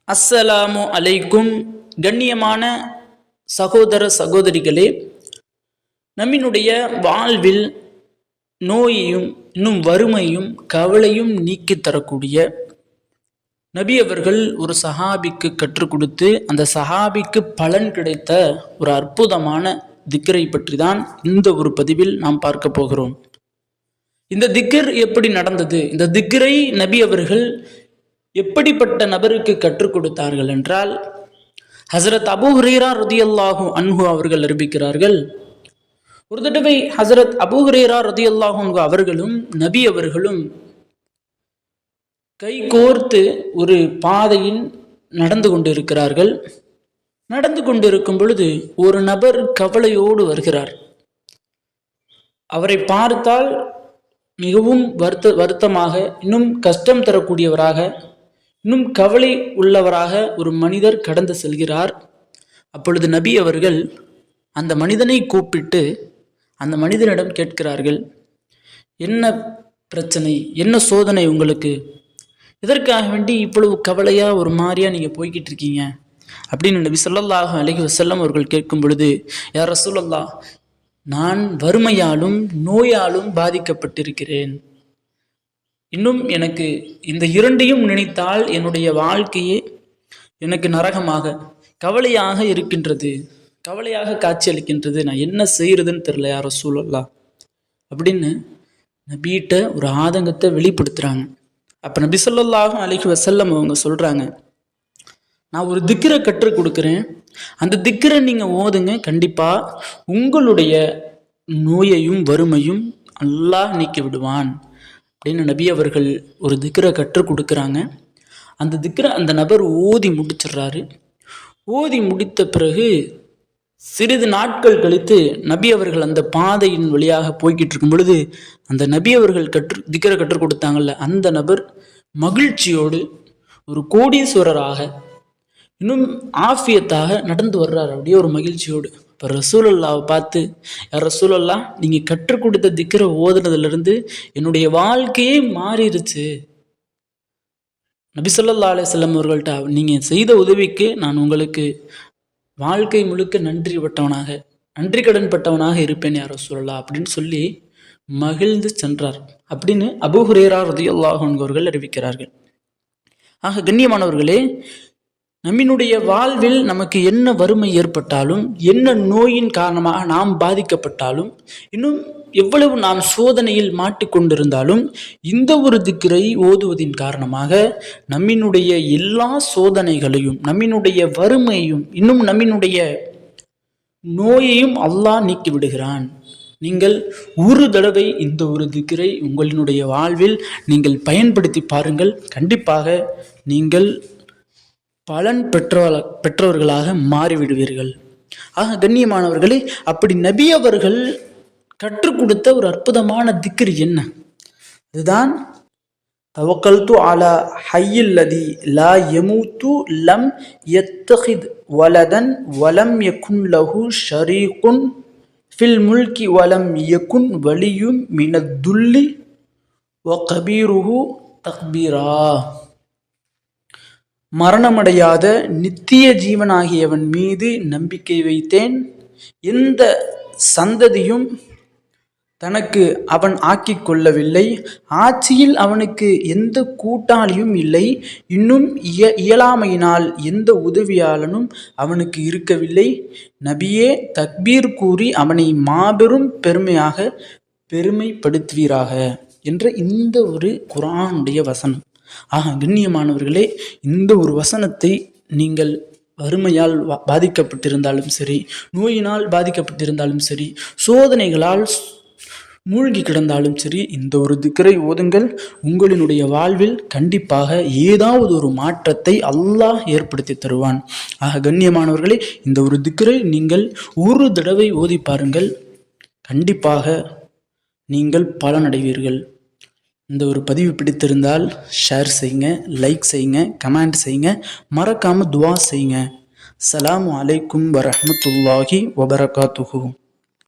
அஸ்ஸலாமு அலைக்கும். கண்ணியமான சகோதர சகோதரிகளே, நம்மினுடைய வாழ்வில் நோயையும் இன்னும் வறுமையும் கவலையும் நீக்கி தரக்கூடிய நபி அவர்கள் ஒரு சஹாபிக்கு கற்றுக் கொடுத்து அந்த சஹாபிக்கு பலன் கிடைத்த ஒரு அற்புதமான திக்கரை பற்றி தான் இந்த ஒரு பதிவில் நாம் பார்க்க போகிறோம். இந்த திக்கர் எப்படி நடந்தது, இந்த திக்கரை நபி அவர்கள் எப்படிப்பட்ட நபருக்கு கற்றுக் கொடுத்தார்கள் என்றால், ஹசரத் அபூ ஹுரைரா ரலியல்லாஹு அன்ஹு அவர்கள் அறிவிக்கிறார்கள், ஒரு தடவை ஹசரத் அபூ ஹுரைரா ரலியல்லாஹு அன்ஹு அவர்களும் நபி அவர்களும் கை கோர்த்து ஒரு பாதையில் நடந்து கொண்டிருக்கிறார்கள். நடந்து கொண்டிருக்கும் பொழுது ஒரு நபர் கவலையோடு வருகிறார். அவரை பார்த்தால் மிகவும் வருத்தமாக, இன்னும் கஷ்டம் தரக்கூடியவராக, இன்னும் கவலை உள்ளவராக ஒரு மனிதர் கடந்து செல்கிறார். அப்பொழுது நபி அவர்கள் அந்த மனிதனை கூப்பிட்டு அந்த மனிதனிடம் கேட்கிறார்கள், என்ன பிரச்சனை, என்ன சோதனை உங்களுக்கு, இதற்காக வேண்டி இவ்வளவு கவலையா ஒரு மாதிரியா நீங்க போய்கிட்டு இருக்கீங்க அப்படின்னு நபி ஸல்லல்லாஹு அலைஹி வஸல்லம் அவர்கள் கேட்கும் பொழுது, யா ரசூலல்லாஹ், நான் வறுமையாலும் நோயாலும் பாதிக்கப்பட்டிருக்கிறேன். இன்னும் எனக்கு இந்த இரண்டையும் நினைத்தால் என்னுடைய வாழ்க்கையே எனக்கு நரகமாக கவலையாக இருக்கின்றது, கவலையாக காட்சியளிக்கின்றது. நான் என்ன செய்யறதுன்னு தெரியல யா ரசூலல்லாஹ் அப்படின்னு நபிகிட்ட ஒரு ஆதங்கத்தை வெளிப்படுத்துறாங்க. அப்ப நபி ஸல்லல்லாஹு அலைஹி வஸல்லம் அவங்க சொல்றாங்க, நான் ஒரு திக்ரை கற்றுக் கொடுக்குறேன், அந்த திக்ரை நீங்க ஓதுங்க, கண்டிப்பா உங்களுடைய நோயையும் வறுமையும் அல்லாஹ் நீக்கி விடுவான் அப்படின்னு நபி அவர்கள் ஒரு திக்ரை கற்றுக் கொடுக்குறாங்க. அந்த திக்ரை அந்த நபர் ஓதி முடிச்சிடுறாரு. ஓதி முடித்த பிறகு சிறிது நாட்கள் கழித்து நபி அவர்கள் அந்த பாதையின் வழியாக போய்கிட்டு இருக்கும் பொழுது அந்த நபி அவர்கள் திக்ரை கற்றுக் கொடுத்தாங்கல்ல, அந்த நபர் மகிழ்ச்சியோடு ஒரு கோடீஸ்வரராக இன்னும் ஆஃபியத்தாக நடந்து வர்றார். அப்படியே ஒரு மகிழ்ச்சியோடு. இப்போ ரசூலுல்லாவை பார்த்து, ரசூலுல்லாஹ், நீங்கள் கற்றுக் கொடுத்த திக்ரை ஓதுனதுலேருந்து என்னுடைய வாழ்க்கையே மாறிடுச்சு. நபி ஸல்லல்லாஹு அலைஹி வஸல்லம் அவர்கள்ட்ட, நீங்கள் செய்த உதவிக்கு நான் உங்களுக்கு வாழ்க்கை முழுக்க நன்றி கடன் பட்டவனாக இருப்பேன் யா ரசூலுல்லாஹ் அப்படின்னு சொல்லி மகிழ்ந்து சென்றார் அப்படின்னு அபூ ஹுரைரா ரலியல்லாஹு அன்ஹு அவர்கள் அறிவிக்கிறார்கள். ஆக கண்ணியமானவர்களே, நம்மினுடைய வாழ்வில் நமக்கு என்ன வறுமை ஏற்பட்டாலும், என்ன நோயின் காரணமாக நாம் பாதிக்கப்பட்டாலும், இன்னும் எவ்வளவு நாம் சோதனையில் மாட்டிக்கொண்டிருந்தாலும், இந்த ஒரு திக்ரை ஓதுவதின் காரணமாக நம்மினுடைய எல்லா சோதனைகளையும், நம்மினுடைய வறுமையும், இன்னும் நம்மினுடைய நோயையும் அல்லாஹ் நீக்கி விடுகிறான். நீங்கள் ஒரு தடவை இந்த ஒரு திக்ரை உங்களினுடைய வாழ்வில் நீங்கள் பயன்படுத்தி பாருங்கள். கண்டிப்பாக நீங்கள் பலன் பெற்றவர்களாக மாறிவிடுவீர்கள். ஆக கண்ணியமானவர்களே, அப்படி நபி அவர்கள் கற்றுக் கொடுத்த ஒரு அற்புதமான திக்ர் என்ன? அதுதான் தவக்கல்து அலா ஹய்யில்லதி லா யமூத்து லம் யத்தஹித் வலதன் வலம் யகுன் லஹு ஷரீகுன் ஃபில் முல்கி வலம் யகுன் வலியும் மினத்துல்லி வ கபீருஹு தக்பீரா. மரணமடையாத நித்திய ஜீவனாகியவன் மீது நம்பிக்கை வைத்தேன். எந்த சந்ததியும் தனக்கு அவன் ஆக்கிக் கொள்ளவில்லை. ஆட்சியில் அவனுக்கு எந்த கூட்டாளியும் இல்லை. இன்னும் இயலாமையினால் எந்த உதவியாளனும் அவனுக்கு இருக்கவில்லை. நபியே, தக்பீர் கூறி அவனை மாபெரும் பெருமைப்படுத்துவீராக என்ற இந்த ஒரு குர்ஆனுடைய வசனம். ஆக கண்ணியமானவர்களே, இந்த ஒரு வசனத்தை நீங்கள் வறுமையால் பாதிக்கப்பட்டிருந்தாலும் சரி, நோயினால் பாதிக்கப்பட்டிருந்தாலும் சரி, சோதனைகளால் மூழ்கி கிடந்தாலும் சரி, இந்த ஒரு திக்ரை ஓதுங்கள். உங்களினுடைய வாழ்வில் கண்டிப்பாக ஏதாவது ஒரு மாற்றத்தை அல்லாஹ் ஏற்படுத்தி தருவான். ஆக கண்ணியமானவர்களே, இந்த ஒரு திக்ரை நீங்கள் ஒரு தடவை ஓதி பாருங்கள். கண்டிப்பாக நீங்கள் பலனடைவீர்கள். இந்த ஒரு பதிவு பிடித்திருந்தால் ஷேர் செய்யுங்க, லைக் செய்யுங்க, கமெண்ட் செய்யுங்க, மறக்காமல் துவா செய்யுங்க. அஸ்ஸலாமு அலைக்கும் வரஹ்மத்துல்லாஹி வபரகாத்துஹு.